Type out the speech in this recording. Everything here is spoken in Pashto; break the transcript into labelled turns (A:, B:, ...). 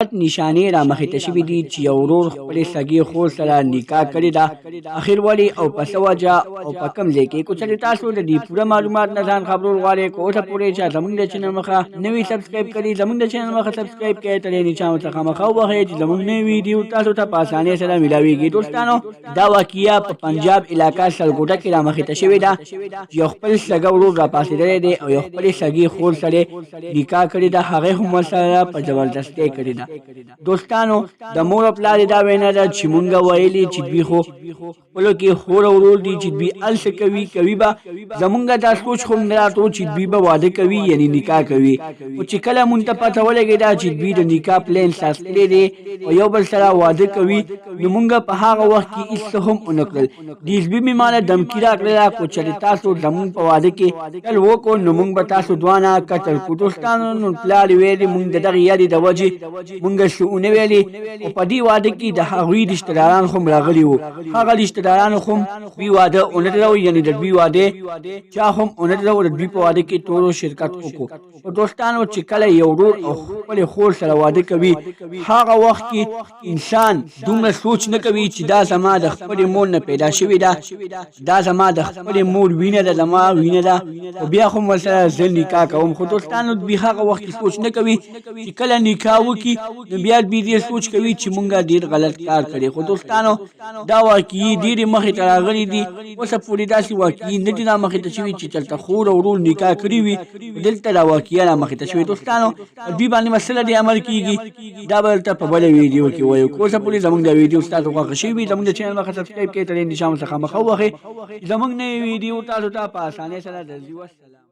A: نشانې را مخې ته شوي دي چې یو ورور خپلې سګې خور سره نکاح کړې ده. اخر ولې او په څه وجه او په کوم ځای کې؟ که چېرې تاسو د دې پوره معلومات نه ځان خبرول غواړئ، که اوسه پورې چې زموږ د چینل مخه نوي سبسکرایب کړي، زموږ د چینل مخه سبسکرایب کړئ، تر یې نیچه څخه مخه ووهئ چې زموږ نوي ویډیو تاسو ته په اسانۍ سره میلاویږي. دوستانو، دا واقعه په پنجاب علاقه سلګوټه کې را مخې ته شوې ده چې یو خپل سګه ورور را پاڅېدلی دی او یو خپلې سګې خور سره نکاح کړې ده، هغې هم ورسره په زبردستۍ کړې ده. دوستانو، د مور او پلار دا وینا ده چې مونږ ویلي چې دوی خو خپلو کې خور او ورور دي چې دوی هلته کوي به زمونږ دا سوچ خو نه راتلو چې دوی به واده کوي، یعنی نکاح کوي. خو چې کله مونږ ته پته ولګېده چې دوی د نکاح پلان ساز کړی دی او یو بل سره واده کوي، نو مونږ په هغه وخت کې هېڅ څه هم ونه کړل. ډیزبي مې ماله دمکي راکړله، خو چې تاسو زمونږ په واده کې کل وکړو نو مونږ به تاسو دواړه قتل کړو. دوستانو، نو پلار ویلي مونږ د دغې یادې د وجې مونږ شعونه ویلې، او په دې واده کې د هغوی رشته داران هم راغلي وو. هغه رشته دارانو هم دوی واده ونه کړو، یعنې د دوی واده چا هم ونه کړو، د دوی په واده کې ټولو شرکت وکړو. او دوستانو، چې کله یو ورور او خپلې خور سره واده کوي، هغه وخت کې انسان دومره سوچ نه کوي چې دا زما د خپلې مور نه پیدا شوې ده، دا زما د خپلې مور وینه ده، زما وینه ده، او بیا هم ورسره زه نکاح کوم. خو دوستانو، دوی هغه وخت کې سوچ نه کوي چې کله نکاح وکړي نو بیا دوی دې سوچ کوي چې مونږه ډېر غلط کار کړی. خو دوستانو، دا واقعي ډېرې مخې ته راغلي دي. اوسه پورې داسې واقعي نه دي را مخې ته شوي چې چېرته خور او ورور نکاح کړي وي، دلته دا واقعه را مخې ته شوې. دوستانو، دوی باندې مسله دې عمل کېږي، دا به دلته په بله ویډیو کې وایو. که اوسه پورې زموږ دا ویډیو ستاسو خوښه شوي وي، زموږ د چینل مخه سبسکرایب کړئ، تر یې نشان څخه مخه ووهئ، زموږ نوې ویډیو تاسو ته په اسانۍ سره درځي. والسلام.